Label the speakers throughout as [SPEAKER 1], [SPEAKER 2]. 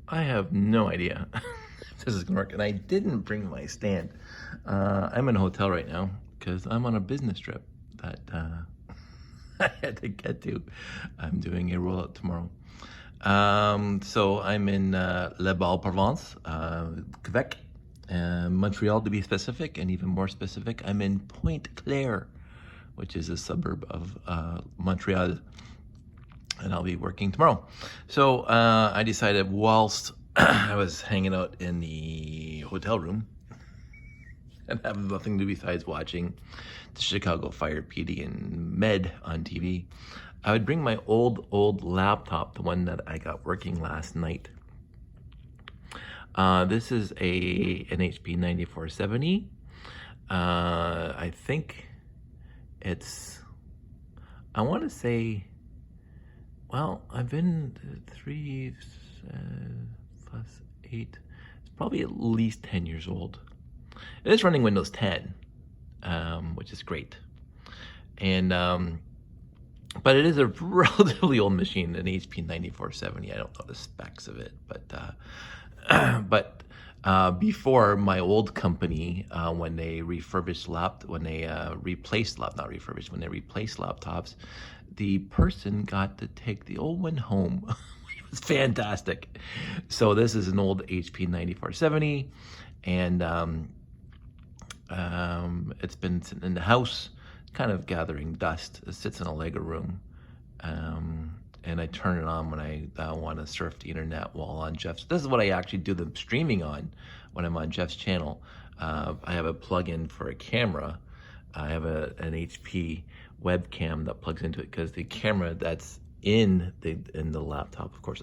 [SPEAKER 1] I have no idea if this is gonna work, and I didn't bring my stand. I'm in a hotel right now because I'm on a business trip that I had to get to. I'm doing a rollout tomorrow. So I'm in Le Bal-Provence, Quebec, Montreal to be specific, and even more specific, I'm in Pointe-Claire, which is a suburb of Montreal, and I'll be working tomorrow. So I decided whilst I was hanging out in the hotel room and having nothing to do besides watching the Chicago Fire PD and Med on TV, I would bring my old laptop, the one that I got working last night. This is an HP 9470. I think I want to say, well, I've been 3 plus 8. It's probably at least 10 years old. It is running Windows 10, which is great. And but it is a relatively old machine, an HP 9470. I don't know the specs of it, but before my old company, when they refurbished when they replaced when they replaced laptops, the person got to take the old one home. It was fantastic. So this is an old HP 9470, and it's been sitting in the house, kind of gathering dust. It sits in a Lego room. And I turn it on when I want to surf the internet while on Jeff's. This is what I actually do the streaming on when I'm on Jeff's channel. I have a plug-in for a camera. I have an HP webcam that plugs into it because the camera that's in the laptop, of course,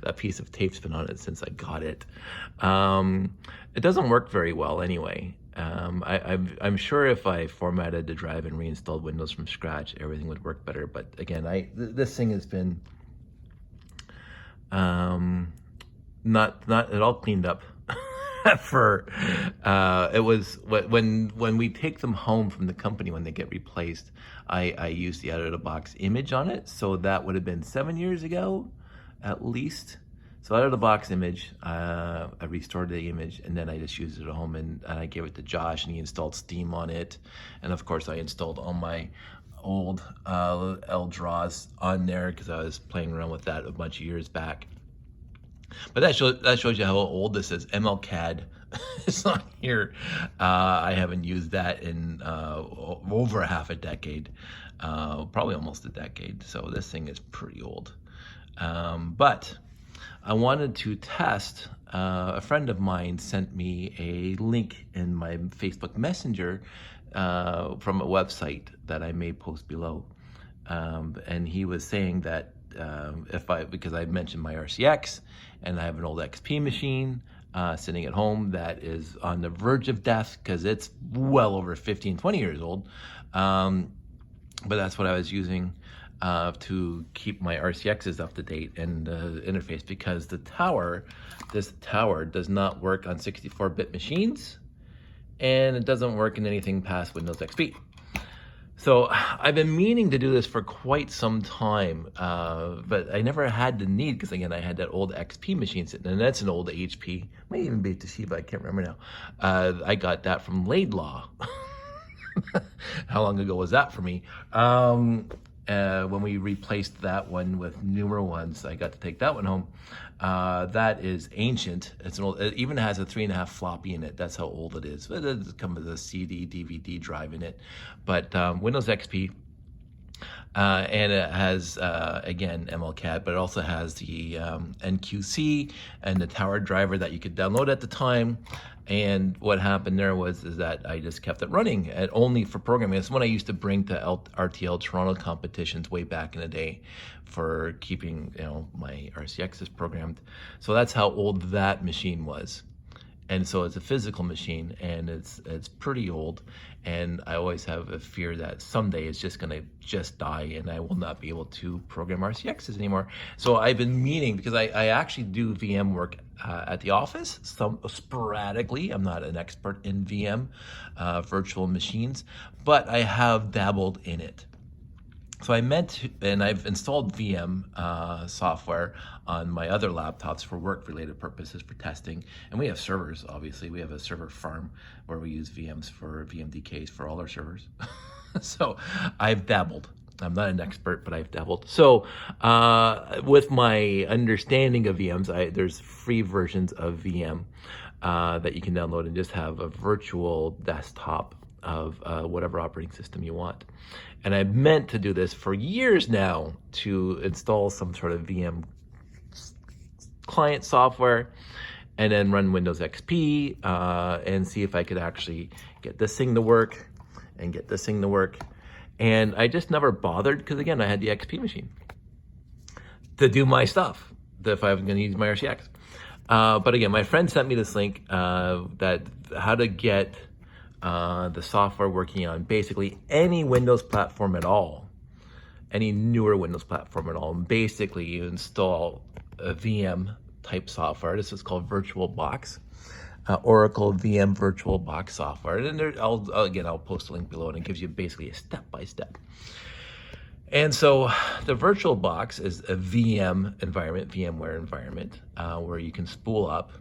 [SPEAKER 1] that piece of tape's been on it since I got it. It doesn't work very well anyway. I'm sure if I formatted the drive and reinstalled Windows from scratch, everything would work better. But again, this thing has been not at all cleaned up. For it was when we take them home from the company when they get replaced, I use the out of the box image on it. So that would have been 7 years ago, at least. So out of the box image, I restored the image, and then I just used it at home, and I gave it to Josh, and he installed Steam on it. And of course, I installed all my old L-Draws on there because I was playing around with that a bunch of years back. But that shows you how old this is. MLCAD is on here. I haven't used that in over half a decade, probably almost a decade. So this thing is pretty old. But I wanted to test. A friend of mine sent me a link in my Facebook Messenger from a website that I may post below. And he was saying that because I mentioned my RCX, and I have an old XP machine sitting at home that is on the verge of death because it's well over 15, 20 years old. But that's what I was using to keep my RCXs up to date and interface, because this tower does not work on 64-bit machines, and it doesn't work in anything past Windows XP. So I've been meaning to do this for quite some time, but I never had the need because, again, I had that old XP machine sitting, and that's an old HP. Might even be Toshiba, I can't remember now. I got that from Laidlaw. How long ago was that for me? When we replaced that one with newer ones, I got to take that one home. That is ancient. It's an old. It even has a 3.5 floppy in it. That's how old it is. It does come with a CD, DVD drive in it. But Windows XP, and it has again MLCAD, but it also has the NQC and the tower driver that you could download at the time. And what happened there is that I just kept it running only for programming. It's one I used to bring to RTL Toronto competitions way back in the day for keeping my RCXs programmed. So that's how old that machine was. And so it's a physical machine, and it's pretty old, and I always have a fear that someday it's just gonna die, and I will not be able to program RCXs anymore. So I've been meaning, because I actually do VM work at the office, sporadically. I'm not an expert in VM, virtual machines, but I have dabbled in it. So I meant to, and I've installed VM software on my other laptops for work-related purposes for testing. And we have servers, obviously. We have a server farm where we use VMs for VMDKs for all our servers. So I've dabbled. I'm not an expert, but I've dabbled. So with my understanding of VMs, there's free versions of VM that you can download and just have a virtual desktop of whatever operating system you want. And I meant to do this for years now, to install some sort of VM client software and then run Windows XP and see if I could actually get this thing to work and get this thing to work. And I just never bothered because, again, I had the XP machine to do my stuff if I was going to use my RCX. But again, my friend sent me this link that how to get the software working on basically any Windows platform at all, any newer Windows platform at all. And basically, you install a VM type software. This is called VirtualBox, Oracle VM VirtualBox software. And then I'll post a link below, and it gives you basically a step-by-step. And so the VirtualBox is a VM environment, VMware environment, where you can spool up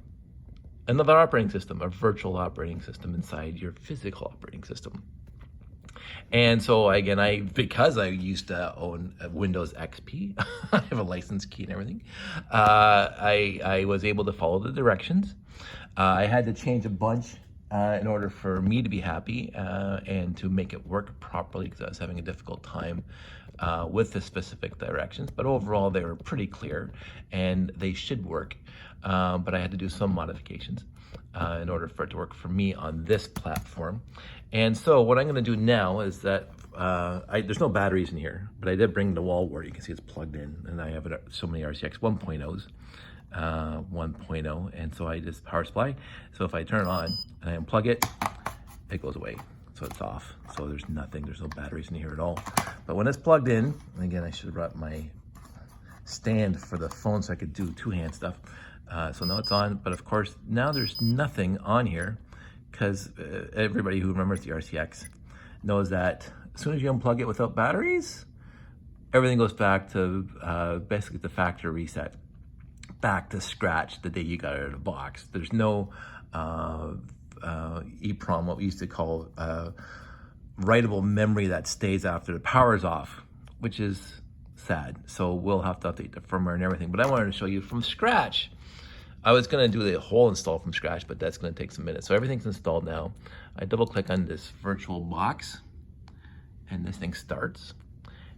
[SPEAKER 1] another operating system, a virtual operating system inside your physical operating system. And so again, because I used to own a Windows XP, I have a license key and everything, I was able to follow the directions. I had to change a bunch in order for me to be happy and to make it work properly, because I was having a difficult time with the specific directions. But overall, they were pretty clear and they should work. But I had to do some modifications in order for it to work for me on this platform. And so what I'm going to do now is that there's no batteries in here, but I did bring the wall wart. You can see it's plugged in, and I have so many RCX 1.0s, 1.0, and so I just power supply. So if I turn it on and I unplug it, it goes away. So it's off. So there's nothing. There's no batteries in here at all. But when it's plugged in, and again, I should have brought my stand for the phone so I could do two-hand stuff. So now it's on, but of course, now there's nothing on here, because everybody who remembers the RCX knows that as soon as you unplug it without batteries, everything goes back to basically the factory reset, back to scratch the day you got it out of the box. There's no EEPROM, what we used to call writable memory that stays after the power's off, which is sad. So we'll have to update the firmware and everything. But I wanted to show you from scratch. I was going to do the whole install from scratch, but that's going to take some minutes. So everything's installed now. I double click on this VirtualBox, and this thing starts.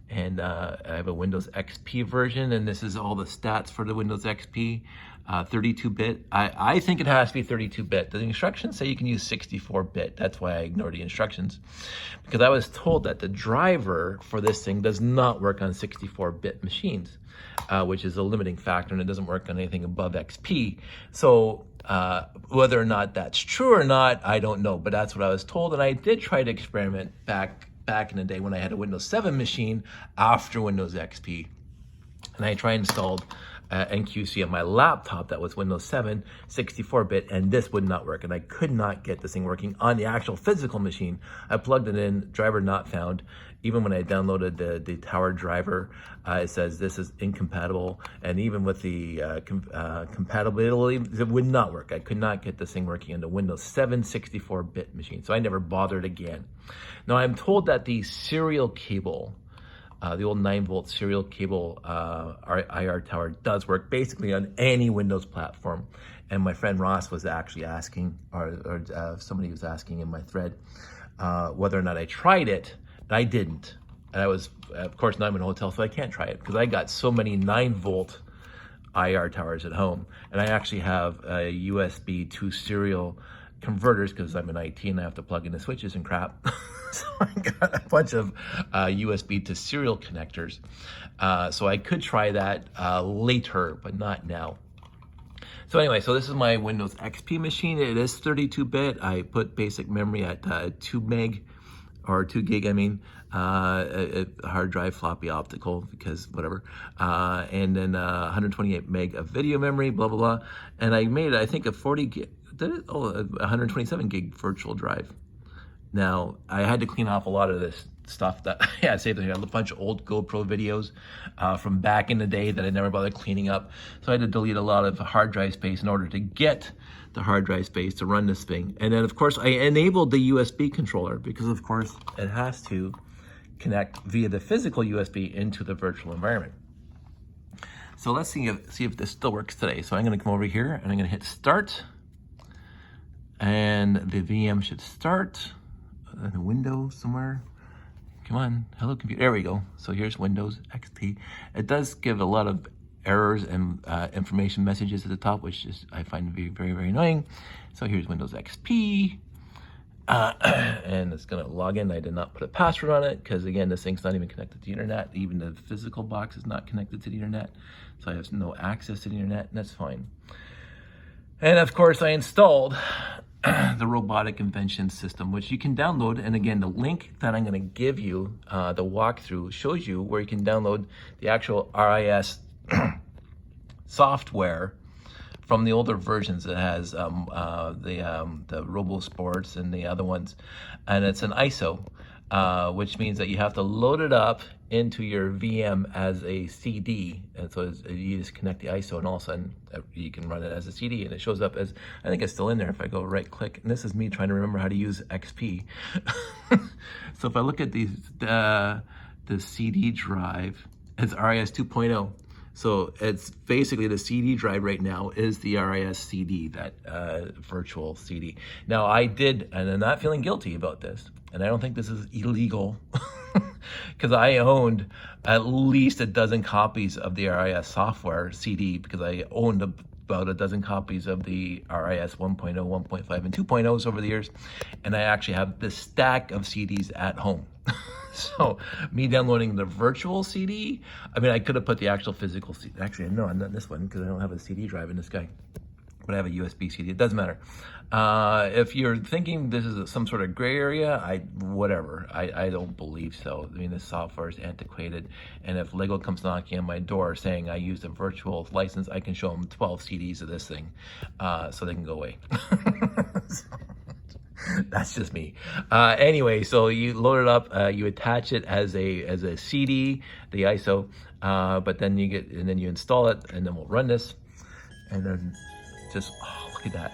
[SPEAKER 1] And I have a Windows XP version, and this is all the stats for the Windows XP, 32-bit. I think it has to be 32-bit. The instructions say you can use 64-bit. That's why I ignored the instructions, because I was told that the driver for this thing does not work on 64-bit machines, which is a limiting factor, and it doesn't work on anything above XP. So whether or not that's true or not, I don't know, but that's what I was told. And I did try to experiment back in the day when I had a Windows 7 machine after Windows XP. And I tried installed NQC on my laptop that was Windows 7, 64-bit, and this would not work. And I could not get this thing working on the actual physical machine. I plugged it in, driver not found. Even when I downloaded the tower driver, it says this is incompatible. And even with the compatibility, it would not work. I could not get this thing working on the Windows 7 64-bit machine. So I never bothered again. Now I'm told that the serial cable, the old 9-volt serial cable IR tower does work basically on any Windows platform. And my friend Ross was actually asking, or somebody was asking in my thread, whether or not I tried it. I didn't. And I was, of course, now I'm in a hotel, so I can't try it because I got so many 9-volt IR towers at home. And I actually have a USB to serial converters because I'm in IT and I have to plug in the switches and crap. So I got a bunch of USB to serial connectors. So I could try that later, but not now. So anyway, so this is my Windows XP machine. It is 32-bit. I put basic memory at 2 meg. Or 2 gig, I mean, a hard drive, floppy optical, because whatever. And then 128 meg of video memory, blah, blah, blah. And I made, I think, a 40 gig, a 127 gig virtual drive. Now, I had to clean off a lot of this stuff that yeah, I saved a bunch of old GoPro videos from back in the day that I never bothered cleaning up. So I had to delete a lot of hard drive space in order to get the hard drive space to run this thing. And then of course I enabled the USB controller because of course it has to connect via the physical USB into the virtual environment. So let's see if this still works today. So I'm going to come over here and I'm going to hit start, and the VM should start in a window somewhere. Come on, hello computer. There we go. So here's Windows XP. It does give a lot of errors and information messages at the top, which is I find very, very, very annoying. So here's Windows XP. And it's going to log in. I did not put a password on it because, again, this thing's not even connected to the internet. Even the physical box is not connected to the internet. So I have no access to the internet, and that's fine. And, of course, I installed the Robotic Invention System, which you can download. And, again, the link that I'm going to give you, the walkthrough, shows you where you can download the actual RIS software from the older versions. It has the RoboSports and the other ones, and it's an ISO, which means that you have to load it up into your VM as a CD, and so you just connect the ISO, and all of a sudden you can run it as a CD, and it shows up as, I think it's still in there if I go right click, and this is me trying to remember how to use XP. So if I look at these, the CD drive, it's RIS 2.0. So it's basically the CD drive right now is the RIS CD, that virtual CD. Now I did, and I'm not feeling guilty about this, and I don't think this is illegal, because I owned at least a dozen copies of the RIS software CD, because I owned about a dozen copies of the RIS 1.0, 1.5, and 2.0s over the years, and I actually have this stack of CDs at home. So me downloading the virtual CD, I mean, I could have put the actual physical CD. Actually, no, I'm not this one because I don't have a CD drive in this guy, but I have a USB CD. It doesn't matter. If you're thinking this is some sort of gray area, whatever. I don't believe so. I mean, this software is antiquated, and if Lego comes knocking on my door saying I used a virtual license, I can show them 12 CDs of this thing, so they can go away. That's just me. Anyway, so you load it up, you attach it as a CD, the ISO, but then you install it, and then we'll run this, and then just, oh, look at that.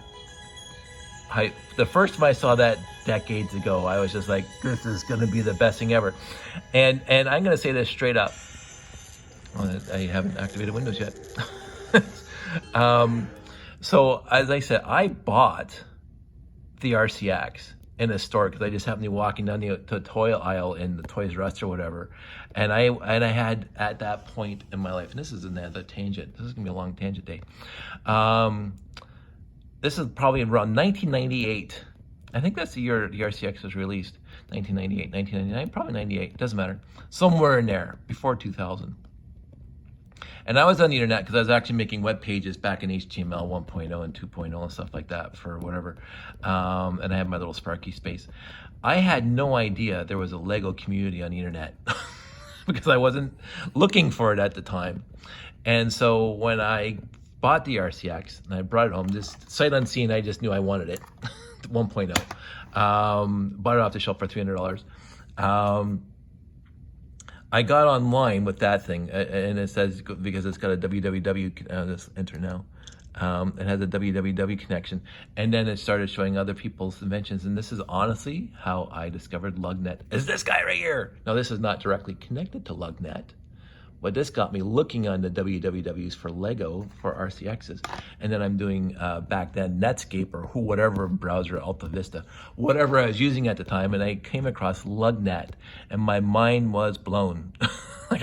[SPEAKER 1] The first time I saw that decades ago, I was just like, this is going to be the best thing ever. And I'm going to say this straight up. Well, I haven't activated Windows yet. So as I said, I bought the RCX in a store because I just happened to be walking down the toy aisle in the Toys R Us or whatever, and I had at that point in my life, and this is another tangent. This is gonna be a long tangent day. This is probably around 1998. I think that's the year the RCX was released. 1998, 1999, probably 98. Doesn't matter. Somewhere in there before 2000. And I was on the internet because I was actually making web pages back in HTML 1.0 and 2.0 and stuff like that for whatever. And I had my little Sparky space. I had no idea there was a Lego community on the internet because I wasn't looking for it at the time. And so when I bought the RCX and I brought it home, just sight unseen, I just knew I wanted it. 1.0. Bought it off the shelf for $300. I got online with that thing, and it says, because it's got a www, let's enter now, it has a www connection, and then it started showing other people's inventions, and this is honestly how I discovered LugNet, is this guy right here. Now this is not directly connected to LugNet, but this got me looking on the wwws for Lego, for RCXs, and then I'm doing, back then, Netscape or whatever browser, Alta Vista, whatever I was using at the time, and I came across LugNet, and my mind was blown. like,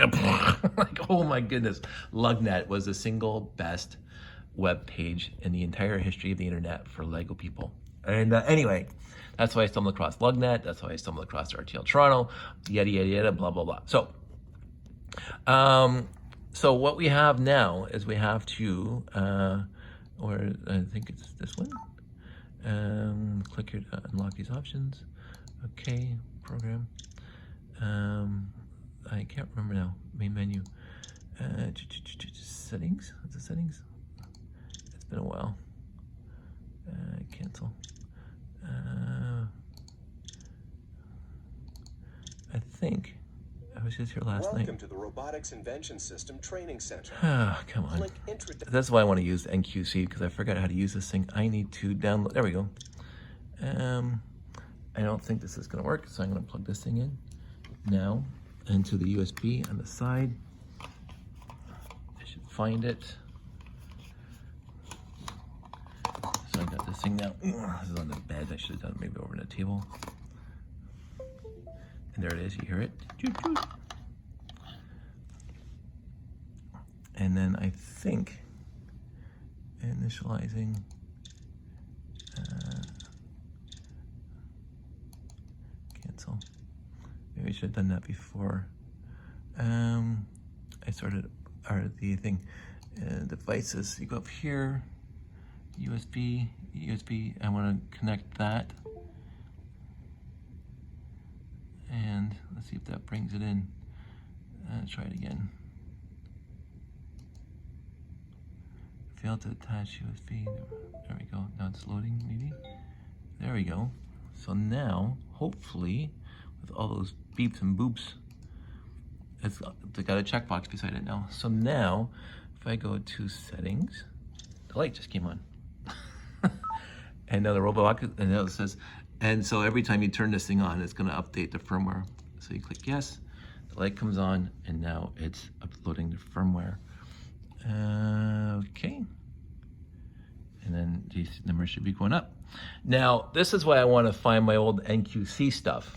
[SPEAKER 1] oh my goodness, LugNet was the single best web page in the entire history of the internet for Lego people. And anyway, that's why I stumbled across LugNet, that's why I stumbled across RTL Toronto, yada, yada, yada, blah, blah, blah. So what we have now is we have to, or I think it's this one. Click here to unlock these options. Okay, program. I can't remember now. Main menu. Settings. What's the settings? It's been a while. Cancel. I think think I was just here last night.
[SPEAKER 2] Welcome to the Robotics Invention System Training Center.
[SPEAKER 1] Come on. That's why I want to use NQC, because I forgot how to use this thing. I need to download. There we go. I don't think this is going to work, so I'm going to plug this thing in now into the USB on the side. I should find it. So I got this thing now. This is on the bed. I should have done it maybe over on the table. And there it is. You hear it. And then I think initializing. Cancel. Maybe I should have done that before. I started the thing. Devices. You go up here. USB. I want to connect that. And let's see if that brings it in. Try it again. Failed to attach USB. There we go. Now it's loading, maybe. There we go. So now, hopefully, with all those beeps and boops, it's got a checkbox beside it now. So now, if I go to settings, the light just came on. And now the robot, and now it says, and so every time you turn this thing on, it's going to update the firmware. So you click yes, the light comes on, and now it's uploading the firmware. Okay. And then these numbers should be going up. Now, this is why I want to find my old NQC stuff.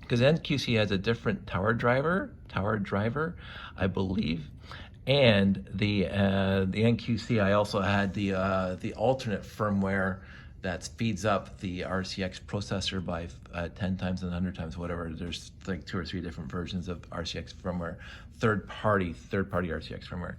[SPEAKER 1] Because NQC has a different tower driver, I believe. And the NQC, I also had the alternate firmware that speeds up the RCX processor by 10 times and 100 times, whatever. There's like 2 or 3 different versions of RCX firmware, third party RCX firmware.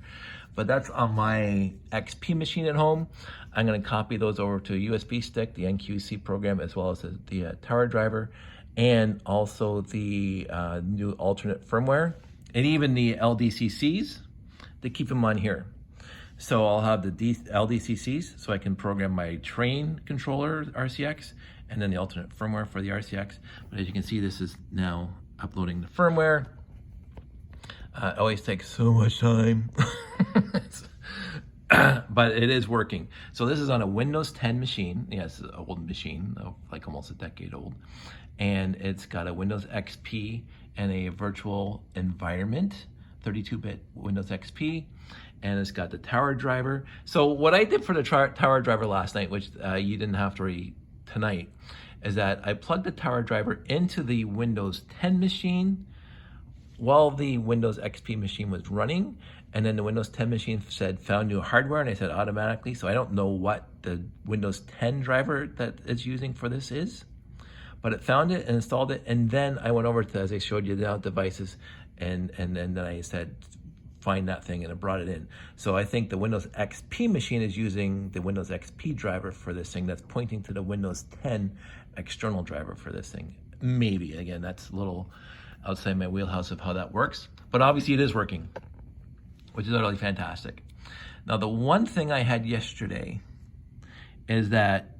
[SPEAKER 1] But that's on my XP machine at home. I'm gonna copy those over to a USB stick, the NQC program, as well as the tower driver, and also the new alternate firmware, and even the LDCCs, to keep them on here. So I'll have the LDCCs, so I can program my train controller RCX, and then the alternate firmware for the RCX. But as you can see, this is now uploading the firmware. It always takes so much time, but it is working. So this is on a Windows 10 machine. Yes, an old machine, like almost a decade old. And it's got a Windows XP and a virtual environment, 32-bit Windows XP, and it's got the tower driver. So what I did for the tower driver last night, which you didn't have to read tonight, is that I plugged the tower driver into the Windows 10 machine while the Windows XP machine was running, and then the Windows 10 machine said found new hardware, and I said automatically, so I don't know what the Windows 10 driver that it's using for this is, but it found it and installed it, and then I went over to, as I showed you, the devices, and then I said find that thing, and it brought it in. So I think the Windows XP machine is using the Windows XP driver for this thing that's pointing to the Windows 10 external driver for this thing. Maybe, again, that's a little outside my wheelhouse of how that works, but obviously it is working, which is utterly fantastic. Now, the one thing I had yesterday is that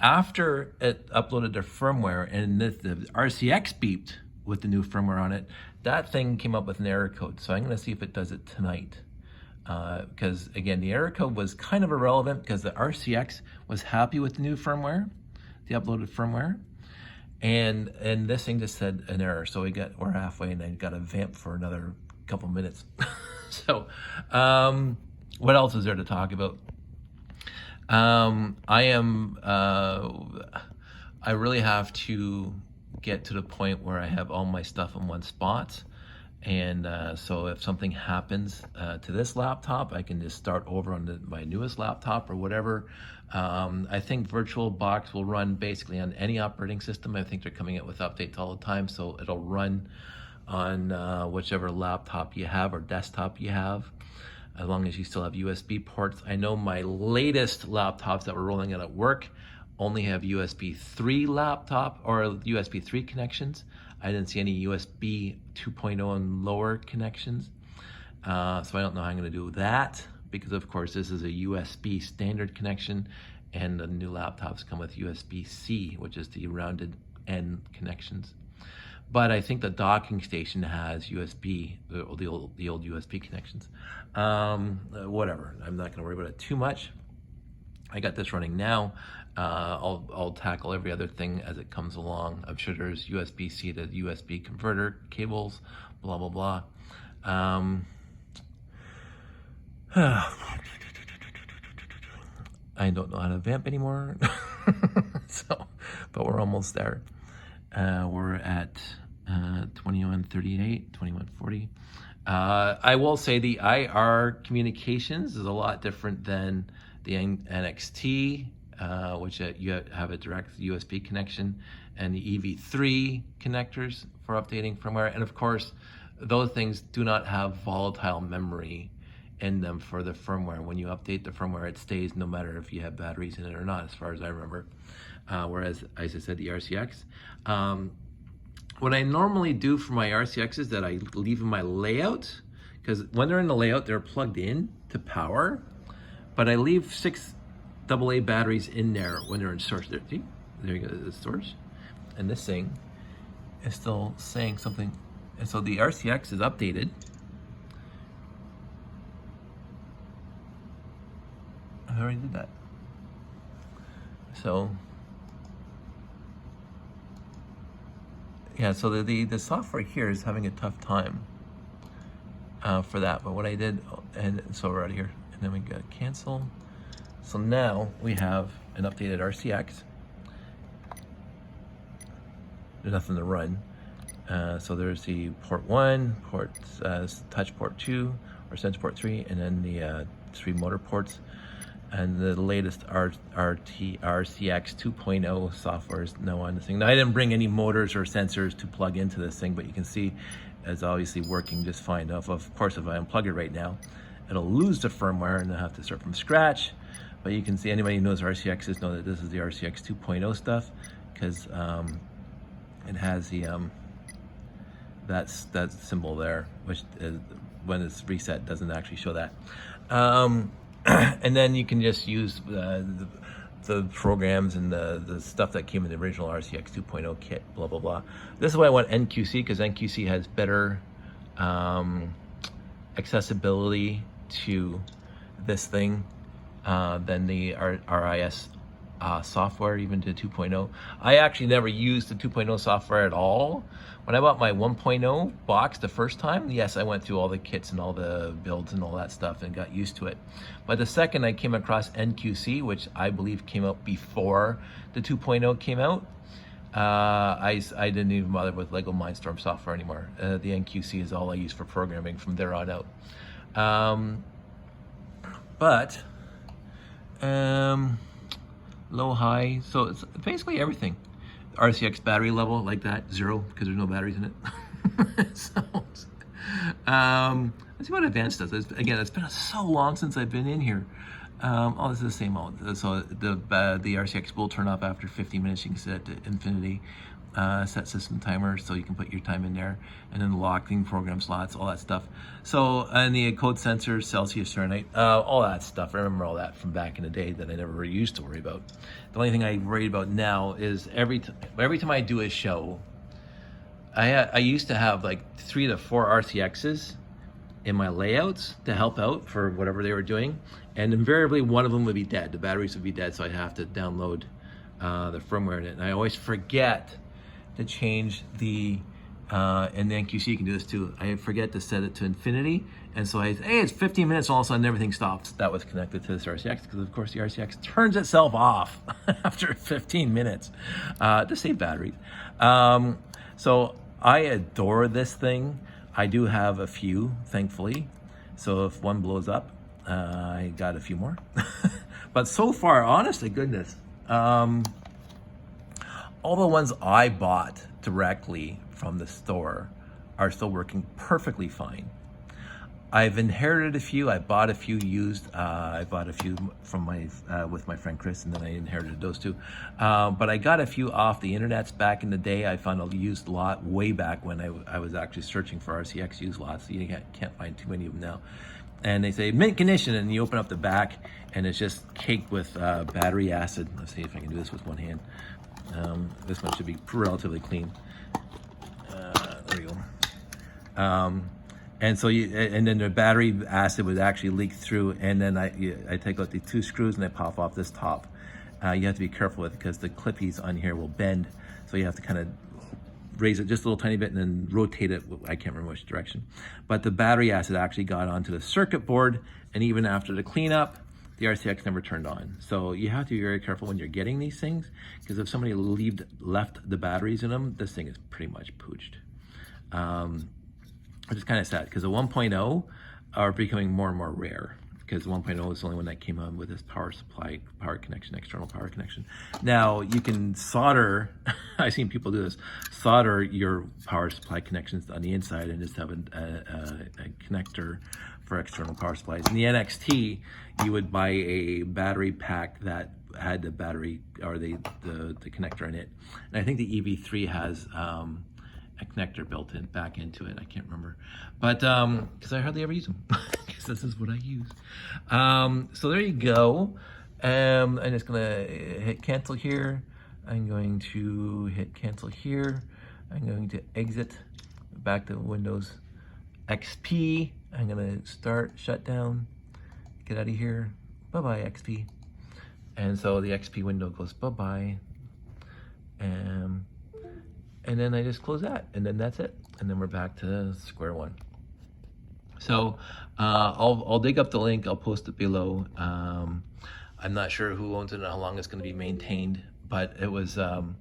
[SPEAKER 1] after it uploaded their firmware and the RCX beeped with the new firmware on it, that thing came up with an error code. So I'm gonna see if it does it tonight. Because again, the error code was kind of irrelevant because the RCX was happy with the new firmware, the uploaded firmware. And this thing just said an error. So we're halfway and I got a vamp for another couple minutes. So what else is there to talk about? I really have to get to the point where I have all my stuff in one spot. And so if something happens to this laptop, I can just start over on my newest laptop or whatever. I think VirtualBox will run basically on any operating system. I think they're coming out with updates all the time, so it'll run on whichever laptop you have or desktop you have, as long as you still have USB ports. I know my latest laptops that were rolling out at work only have USB 3 laptop or USB 3 connections. I didn't see any USB 2.0 and lower connections. So I don't know how I'm gonna do that, because of course this is a USB standard connection and the new laptops come with USB-C, which is the rounded end connections. but I think the docking station has USB, the old USB connections. Whatever, I'm not gonna worry about it too much. I got this running now. I'll tackle every other thing as it comes along. I'm sure there's USB-C to USB converter cables, blah, blah, blah. I don't know how to vamp anymore. So, but we're almost there. We're at 2138, 2140. I will say the IR communications is a lot different than the NXT, which you have a direct USB connection, and the EV3 connectors for updating firmware. And of course, those things do not have volatile memory in them for the firmware. When you update the firmware, it stays no matter if you have batteries in it or not, as far as I remember. Whereas, as I said, the RCX. What I normally do for my RCX is that I leave in my layout, because when they're in the layout, they're plugged in to power, but I leave 6 AA batteries in there when they're in storage. There you go, the storage. And this thing is still saying something. And so the RCX is updated. I already did that. So, yeah, so the software here is having a tough time for that. But what I did, and so we're out of here, and then we got cancel. So now we have an updated RCX. There's nothing to run. So there's the port 1, touch port 2, or sense port 3, and then the 3 motor ports. And the latest RCX 2.0 software is now on this thing. Now, I didn't bring any motors or sensors to plug into this thing, but you can see it's obviously working just fine. Now, of course, if I unplug it right now, it'll lose the firmware and I'll have to start from scratch. But you can see, anybody who knows RCXs know that this is the RCX 2.0 stuff, because it has the that symbol there, which when it's reset doesn't actually show that. And then you can just use the programs and the stuff that came in the original RCX 2.0 kit, blah, blah, blah. This is why I want NQC, because NQC has better accessibility to this thing than the RIS software, even to 2.0. I actually never used the 2.0 software at all. When I bought my 1.0 box the first time, yes, I went through all the kits and all the builds and all that stuff and got used to it. But the second I came across NQC, which I believe came out before the 2.0 came out, I didn't even bother with Lego Mindstorm software anymore. The NQC is all I use for programming from there on out. Low, high, so it's basically everything. RCX battery level, like that, 0, because there's no batteries in it. So, let's see what advanced does. Again, it's been so long since I've been in here. Oh, this is the same old. So the RCX will turn off after 50 minutes. You can set it to infinity. Set system timer, so you can put your time in there, and then locking program slots, all that stuff. So, and the code sensors, Celsius, Fahrenheit, all that stuff. I remember all that from back in the day that I never really used to worry about. The only thing I worry about now is every time I do a show, I used to have like 3 to 4 RCXs in my layouts to help out for whatever they were doing, and invariably one of them would be dead. The batteries would be dead, so I'd have to download the firmware in it, and I always forget to change the and the NQC, you can do this too. I forget to set it to infinity, and so hey, it's 15 minutes, all of a sudden everything stops. That was connected to this RCX, because of course the RCX turns itself off after 15 minutes to save batteries. So I adore this thing. I do have a few, thankfully. So if one blows up, I got a few more. But so far, honest to goodness, all the ones I bought directly from the store are still working perfectly fine. I've inherited a few. I bought a few used. I bought a few from with my friend Chris, and then I inherited those too. But I got a few off the internets back in the day. I found a used lot way back when I was actually searching for RCX used lots. So you can't find too many of them now. And they say mint condition, and you open up the back, and it's just caked with battery acid. Let's see if I can do this with one hand. This one should be relatively clean. And so and then the battery acid would actually leak through, and then I take out the 2 screws and I pop off this top. You have to be careful with it because the clippies on here will bend, so you have to kind of raise it just a little tiny bit and then rotate it. I can't remember which direction. But the battery acid actually got onto the circuit board, and even after the cleanup, the RCX never turned on. So you have to be very careful when you're getting these things, because if somebody left the batteries in them, this thing is pretty much pooched. Which is kind of sad, because the 1.0 are becoming more and more rare, because 1.0 is the only one that came on with this power supply, power connection, external power connection. Now you can solder, I've seen people do this, solder your power supply connections on the inside and just have a connector for external power supplies. In the NXT, you would buy a battery pack that had the battery or the connector in it. And I think the EV3 has a connector built in back into it. I can't remember, but because I hardly ever use them, because this is what I use. So there you go. I'm just gonna hit cancel here. I'm going to hit cancel here. I'm going to exit back to Windows XP. I'm gonna start shutdown. Get out of here. Bye bye XP. And so the XP window goes bye bye. And then I just close that, and then that's it. And then we're back to square one. So I'll dig up the link, I'll post it below. I'm not sure who owns it and how long it's gonna be maintained, but it was an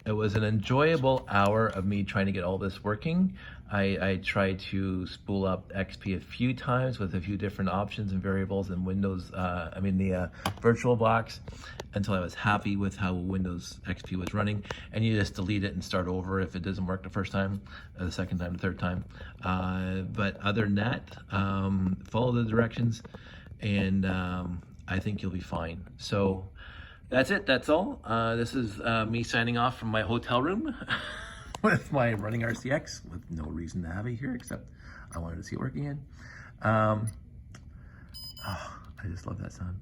[SPEAKER 1] enjoyable hour of me trying to get all this working. I tried to spool up XP a few times with a few different options and variables in Windows, the VirtualBox, until I was happy with how Windows XP was running. And you just delete it and start over if it doesn't work the first time, the second time, the third time. But other than that, follow the directions, and I think you'll be fine. So that's it, that's all. This is me signing off from my hotel room with my running RCX, with no reason to have it here except I wanted to see it work again. I just love that sound.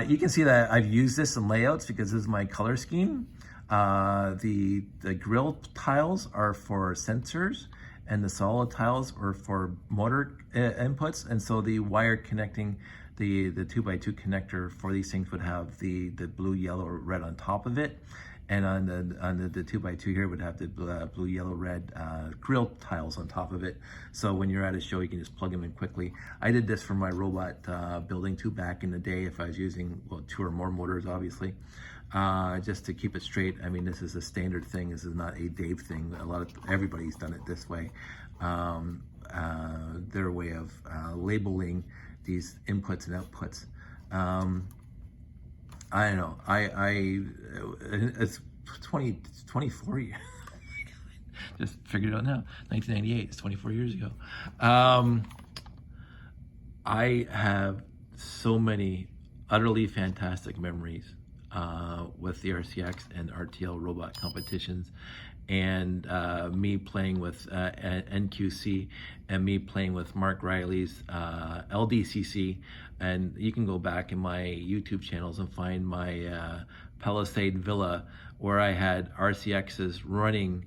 [SPEAKER 1] You can see that I've used this in layouts because this is my color scheme. The grill tiles are for sensors, and the solid tiles are for motor inputs, and so the wire connecting the 2x2 connector for these things would have the blue, yellow, or red on top of it, and on the 2x2 here would have the blue, yellow, red grill tiles on top of it. So when you're at a show, you can just plug them in quickly. I did this for my robot building too back in the day, if I was using 2 or more motors, obviously. Just to keep it straight. I mean, this is a standard thing. This is not a Dave thing. Everybody's done it this way. Their way of labeling these inputs and outputs. I don't know. It's 24 years. Just figured it out now. 1998. It's 24 years ago. I have so many utterly fantastic memories with the RCX and RTL robot competitions, and me playing with NQC, and me playing with Mark Riley's LDCC. And you can go back in my YouTube channels and find my Palisade Villa, where I had RCXs running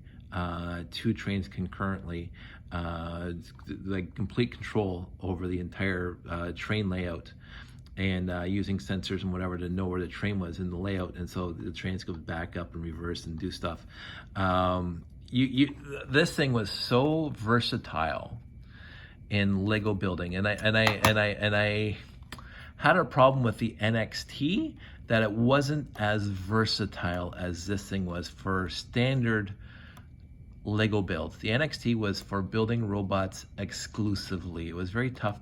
[SPEAKER 1] 2 trains concurrently, like complete control over the entire train layout, and using sensors and whatever to know where the train was in the layout, and so the trains go back up and reverse and do stuff. This thing was so versatile in Lego building, and I had a problem with the NXT, that it wasn't as versatile as this thing was for standard Lego builds. The NXT was for building robots exclusively. It was very tough